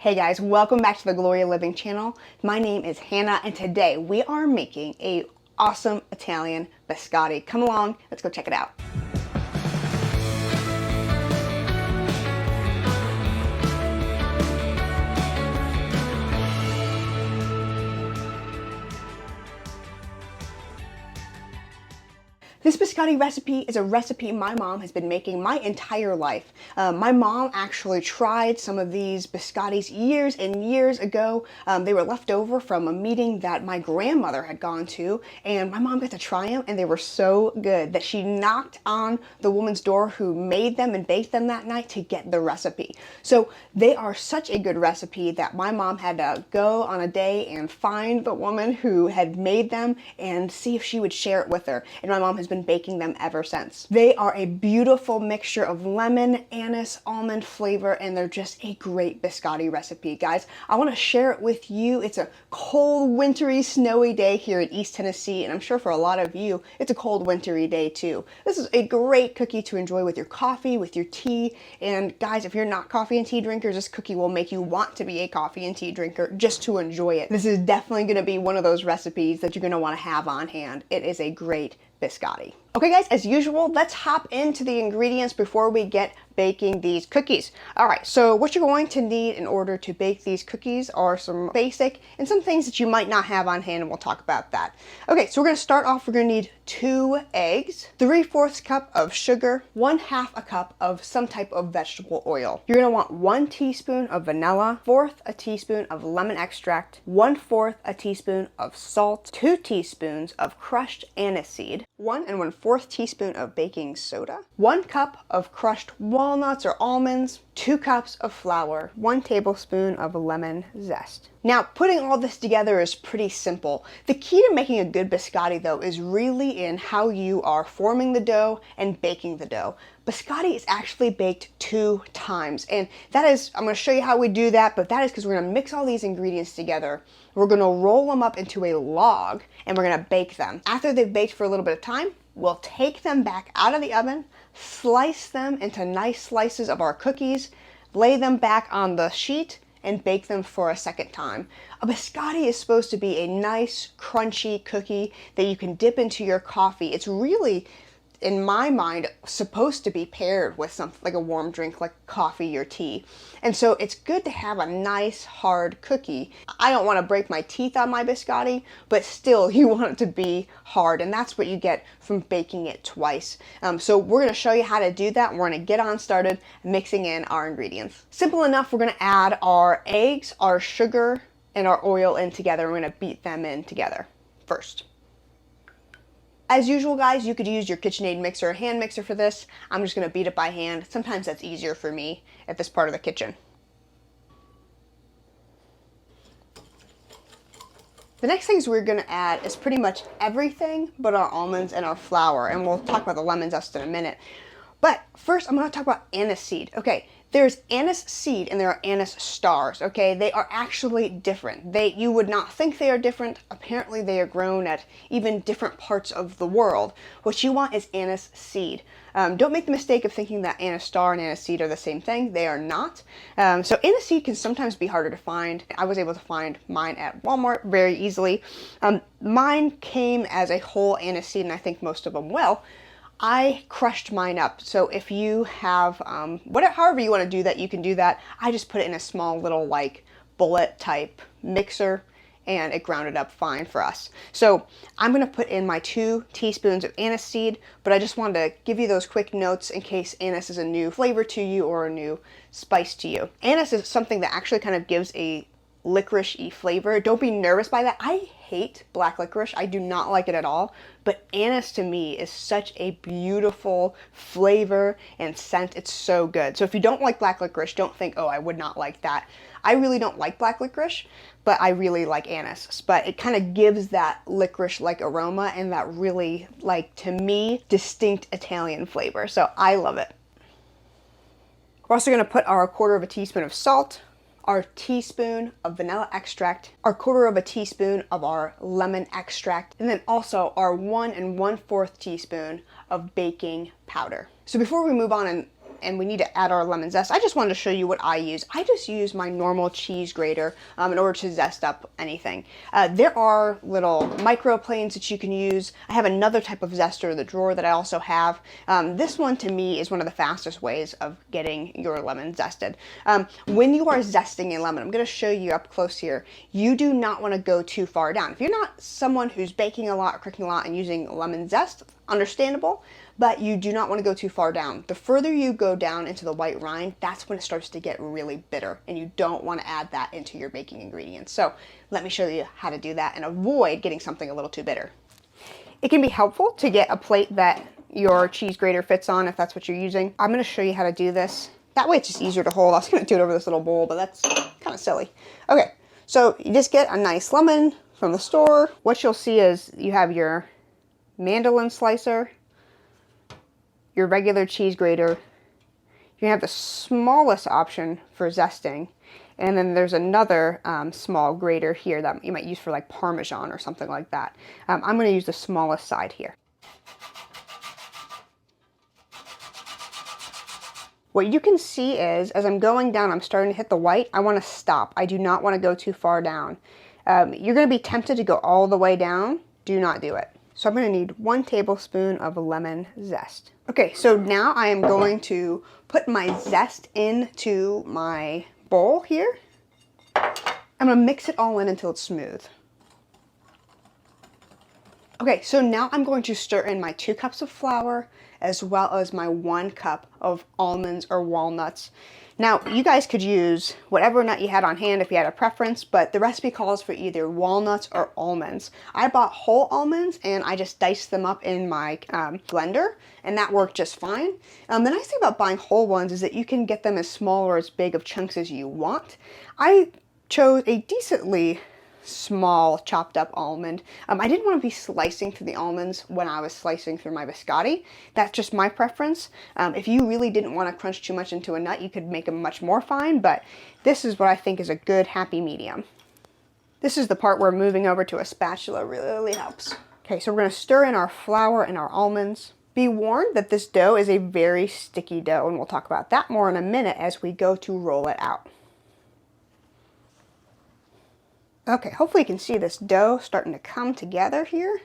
Hey guys, welcome back to the Gloria Living channel. My name is Hannah and today we are making a awesome Italian biscotti. Come along, let's go check it out. This biscotti recipe is a recipe my mom has been making my entire life. My mom actually tried some of these biscottis years and years ago. They were left over from a meeting that my grandmother had gone to, and my mom got to try them, and they were so good that she knocked on the woman's door who made them and baked them that night to get the recipe. So they are such a good recipe that my mom had to go on a day and find the woman who had made them and see if she would share it with her. And my mom has been baking them ever since. They are a beautiful mixture of lemon, anise, almond flavor, and they're just a great biscotti recipe. Guys, I want to share it with you. It's a cold, wintry, snowy day here in East Tennessee, and I'm sure for a lot of you, it's a cold, wintry day too. This is a great cookie to enjoy with your coffee, with your tea, and guys, if you're not coffee and tea drinkers, this cookie will make you want to be a coffee and tea drinker just to enjoy it. This is definitely going to be one of those recipes that you're going to want to have on hand. It is a great biscotti. Okay guys, as usual, let's hop into the ingredients before we get baking these cookies. Alright, so what you're going to need in order to bake these cookies are some basic and some things that you might not have on hand, and we'll talk about that. Okay, so we're going to start off, we're going to need 2 eggs, 3/4 cup of sugar, 1/2 a cup of some type of vegetable oil. You're going to want 1 teaspoon of vanilla, 1/4 a teaspoon of lemon extract, 1/4 a teaspoon of salt, 2 teaspoons of crushed anise seed, 1 1/4 teaspoon of baking soda, 1 cup of crushed walnuts or almonds, 2 cups of flour, 1 tablespoon of lemon zest. Now, putting all this together is pretty simple. The key to making a good biscotti, though, is really in how you are forming the dough and baking the dough. Biscotti is actually baked 2 times, and that is, I'm going to show you how we do that, but that is because we're going to mix all these ingredients together. We're going to roll them up into a log, and we're going to bake them. After they've baked for a little bit of time, we'll take them back out of the oven, slice them into nice slices of our cookies, lay them back on the sheet, and bake them for a second time. A biscotti is supposed to be a nice, crunchy cookie that you can dip into your coffee. It's really, in my mind, supposed to be paired with something like a warm drink like coffee or tea. And so it's good to have a nice hard cookie. I don't want to break my teeth on my biscotti, but still you want it to be hard, and that's what you get from baking it twice. So we're going to show you how to do that. We're going to get on started mixing in our ingredients. Simple enough. We're going to add our eggs, our sugar, and our oil in together. We're going to beat them in together first. As usual, guys, you could use your KitchenAid mixer or hand mixer for this. I'm just going to beat it by hand. Sometimes that's easier for me at this part of the kitchen. The next things we're going to add is pretty much everything but our almonds and our flour, and we'll talk about the lemon zest in a minute. But first, I'm going to talk about anise seed. Okay, there's anise seed and there are anise stars, okay? They are actually different. You would not think they are different. Apparently, they are grown at even different parts of the world. What you want is anise seed. Don't make the mistake of thinking that anise star and anise seed are the same thing. They are not. So anise seed can sometimes be harder to find. I was able to find mine at Walmart very easily. Mine came as a whole anise seed, and I think most of them will. I crushed mine up, so if you have, however you want to do that, you can do that. I just put it in a small little like bullet type mixer, and it ground it up fine for us. So I'm going to put in my 2 teaspoons of anise seed, but I just wanted to give you those quick notes in case anise is a new flavor to you or a new spice to you. Anise is something that actually kind of gives a licorice-y flavor. Don't be nervous by that. I hate black licorice. I do not like it at all, but anise to me is such a beautiful flavor and scent. It's so good. So if you don't like black licorice, don't think, oh, I would not like that. I really don't like black licorice, but I really like anise. But it kind of gives that licorice-like aroma and that really, like, to me, distinct Italian flavor. So I love it. We're also going to put our 1/4 teaspoon of salt, our teaspoon of vanilla extract, our 1/4 teaspoon of our lemon extract, and then also our 1 1/4 teaspoon of baking powder. So before we move on and and we need to add our lemon zest. I just wanted to show you what I use. I just use my normal cheese grater in order to zest up anything. There are little microplanes that you can use. I have another type of zester in the drawer that I also have. This one to me is one of the fastest ways of getting your lemon zested. When you are zesting a lemon, I'm going to show you up close here, you do not want to go too far down. If you're not someone who's baking a lot or cooking a lot and using lemon zest, understandable, but you do not want to go too far down. The further you go down into the white rind, that's when it starts to get really bitter, and you don't want to add that into your baking ingredients. So let me show you how to do that and avoid getting something a little too bitter. It can be helpful to get a plate that your cheese grater fits on if that's what you're using. I'm going to show you how to do this. That way it's just easier to hold. I was going to do it over this little bowl, but that's kind of silly. Okay, so you just get a nice lemon from the store. What you'll see is you have your mandolin slicer, your regular cheese grater. You have the smallest option for zesting, and then there's another small grater here that you might use for like Parmesan or something like that. I'm going to use the smallest side here. What you can see is, as I'm going down, I'm starting to hit the white. I want to stop. I do not want to go too far down. You're going to be tempted to go all the way down. Do not do it. So I'm going to need 1 tablespoon of lemon zest. Okay, so now I am going to put my zest into my bowl here. I'm going to mix it all in until it's smooth. Okay, so now I'm going to stir in my 2 cups of flour as well as my 1 cup of almonds or walnuts. Now, you guys could use whatever nut you had on hand if you had a preference, but the recipe calls for either walnuts or almonds. I bought whole almonds and I just diced them up in my blender, and that worked just fine. The nice thing about buying whole ones is that you can get them as small or as big of chunks as you want. I chose a decently small chopped up almond. I didn't want to be slicing through the almonds when I was slicing through my biscotti. That's just my preference. If you really didn't want to crunch too much into a nut, you could make them much more fine, but this is what I think is a good happy medium. This is the part where moving over to a spatula really helps. Okay, so we're going to stir in our flour and our almonds. Be warned that this dough is a very sticky dough, and we'll talk about that more in a minute as we go to roll it out. Okay, hopefully you can see this dough starting to come together here.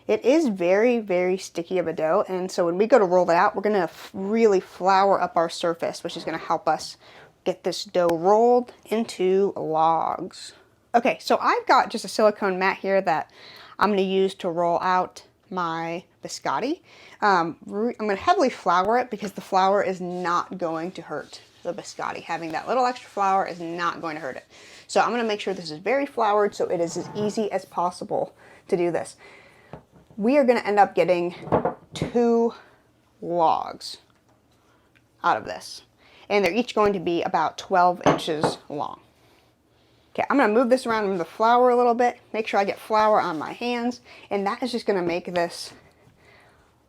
It is very, very sticky of a dough, and so when we go to roll it out, we're going to really flour up our surface, which is going to help us get this dough rolled into logs. Okay, so I've got just a silicone mat here that I'm going to use to roll out my biscotti. I'm going to heavily flour it because the flour is not going to hurt the biscotti. Having that little extra flour is not going to hurt it. So I'm going to make sure this is very floured so it is as easy as possible to do this. We are going to end up getting 2 logs out of this, and they're each going to be about 12 inches long. Okay, I'm going to move this around with the flour a little bit, make sure I get flour on my hands, and that is just going to make this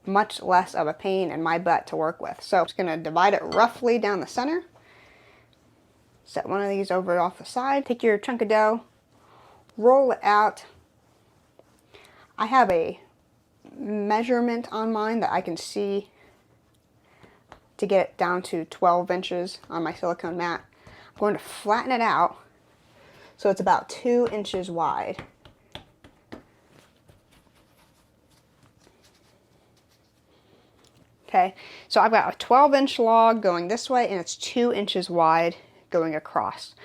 much less of a pain in my butt to work with. So I'm just going to divide it roughly down the center. Set one of these over off the side. Take your chunk of dough, roll it out. I have a measurement on mine that I can see to get it down to 12 inches on my silicone mat. I'm going to flatten it out so it's about 2 inches wide. Okay, so I've got a 12-inch log going this way, and it's 2 inches wide going across.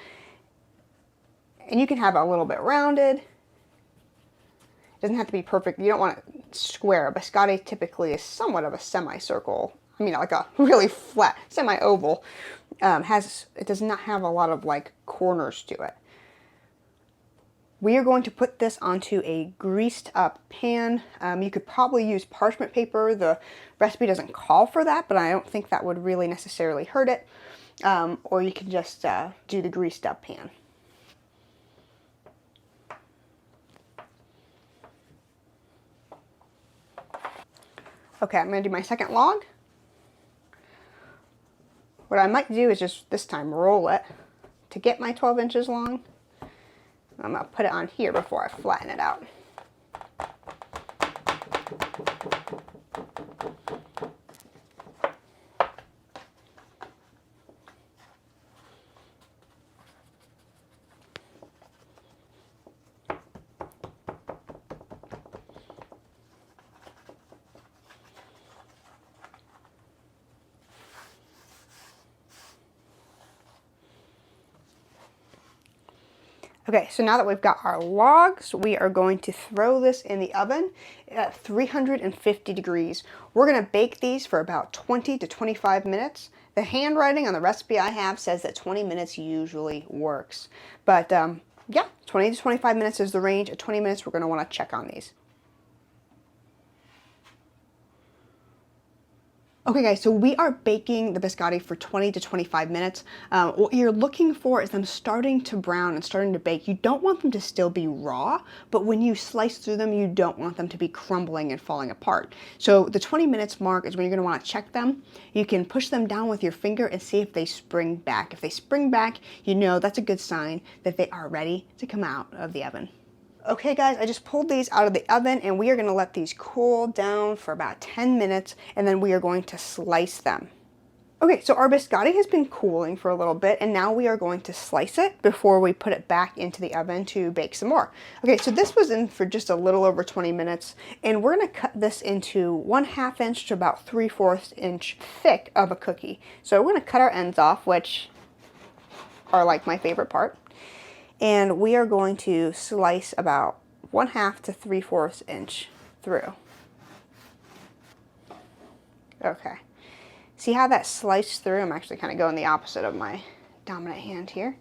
And you can have it a little bit rounded. It doesn't have to be perfect. You don't want it square. A biscotti typically is somewhat of a semicircle. I mean, like a really flat semi-oval. It does not have a lot of like corners to it. We are going to put this onto a greased up pan. You could probably use parchment paper. The recipe doesn't call for that, but I don't think that would really necessarily hurt it. Or you can just do the greased up pan. Okay, I'm going to do my second log. What I might do is just this time roll it to get my 12 inches long. I'm going to put it on here before I flatten it out. Okay, so now that we've got our logs, we are going to throw this in the oven at 350 degrees. We're gonna bake these for about 20 to 25 minutes. The handwriting on the recipe I have says that 20 minutes usually works. But yeah, 20 to 25 minutes is the range. At 20 minutes, we're gonna wanna check on these. Okay guys, so we are baking the biscotti for 20 to 25 minutes. What you're looking for is them starting to brown and starting to bake. You don't want them to still be raw, but when you slice through them, you don't want them to be crumbling and falling apart. So the 20 minutes mark is when you're gonna wanna check them. You can push them down with your finger and see if they spring back. If they spring back, you know that's a good sign that they are ready to come out of the oven. Okay guys, I just pulled these out of the oven and we are gonna let these cool down for about 10 minutes and then we are going to slice them. Okay, so our biscotti has been cooling for a little bit and now we are going to slice it before we put it back into the oven to bake some more. Okay, so this was in for just a little over 20 minutes and we're gonna cut this into 1/2 inch to about 3/4 inch thick of a cookie. So we're gonna cut our ends off, which are like my favorite part. And we are going to slice about 1/2 to 3/4 inch through. Okay. See how that sliced through? I'm actually kind of going the opposite of my dominant hand here.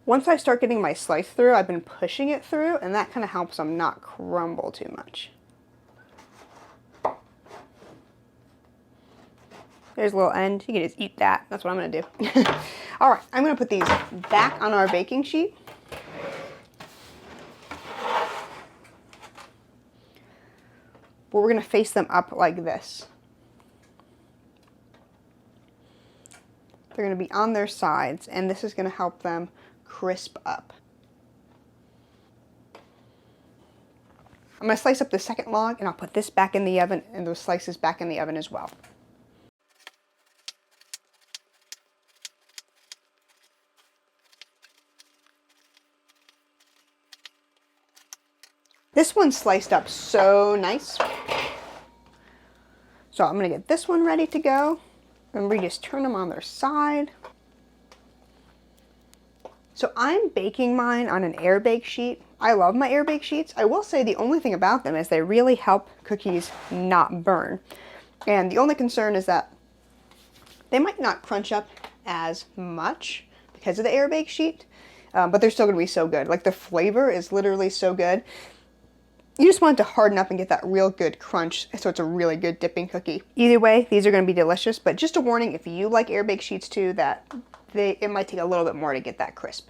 Once I start getting my slice through, I've been pushing it through, and that kind of helps them not crumble too much. There's a little end. You can just eat that. That's what I'm going to do. All right, I'm going to put these back on our baking sheet. But we're going to face them up like this. They're going to be on their sides, and this is going to help them crisp up. I'm going to slice up the second log, and I'll put this back in the oven, and those slices back in the oven as well. This one's sliced up so nice. So I'm gonna get this one ready to go. And we just turn them on their side. So I'm baking mine on an air bake sheet. I love my air bake sheets. I will say the only thing about them is they really help cookies not burn. And the only concern is that they might not crunch up as much because of the air bake sheet, but they're still gonna be so good. Like the flavor is literally so good. You just want it to harden up and get that real good crunch, so it's a really good dipping cookie. Either way, these are going to be delicious, but just a warning, if you like air bake sheets too, that it might take a little bit more to get that crisp.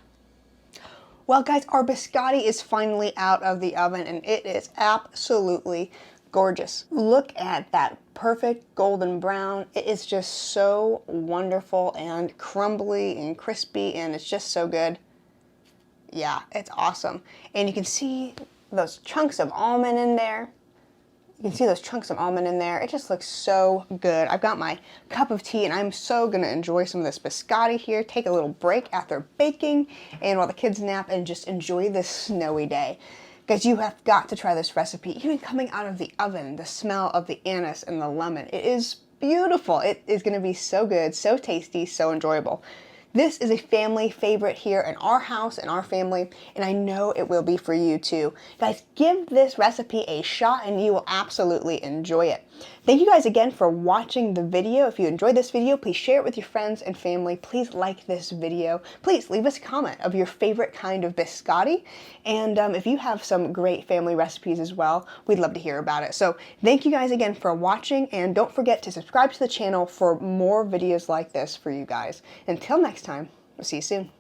Well guys, our biscotti is finally out of the oven and it is absolutely gorgeous. Look at that perfect golden brown. It is just so wonderful and crumbly and crispy, and it's just so good. Yeah, it's awesome. And you can see those chunks of almond in there. You can see those chunks of almond in there. It just looks so good. I've got my cup of tea and I'm so gonna enjoy some of this biscotti here, take a little break after baking and while the kids nap and just enjoy this snowy day. Guys, you have got to try this recipe. Even coming out of the oven, the smell of the anise and the lemon, it is beautiful. It is gonna be so good, so tasty, so enjoyable. This is a family favorite here in our house and our family, and I know it will be for you too. Guys, give this recipe a shot and you will absolutely enjoy it. Thank you guys again for watching the video. If you enjoyed this video, please share it with your friends and family. Please like this video. Please leave us a comment of your favorite kind of biscotti. And if you have some great family recipes as well, we'd love to hear about it. So thank you guys again for watching, and don't forget to subscribe to the channel for more videos like this for you guys. Until next time, we'll see you soon.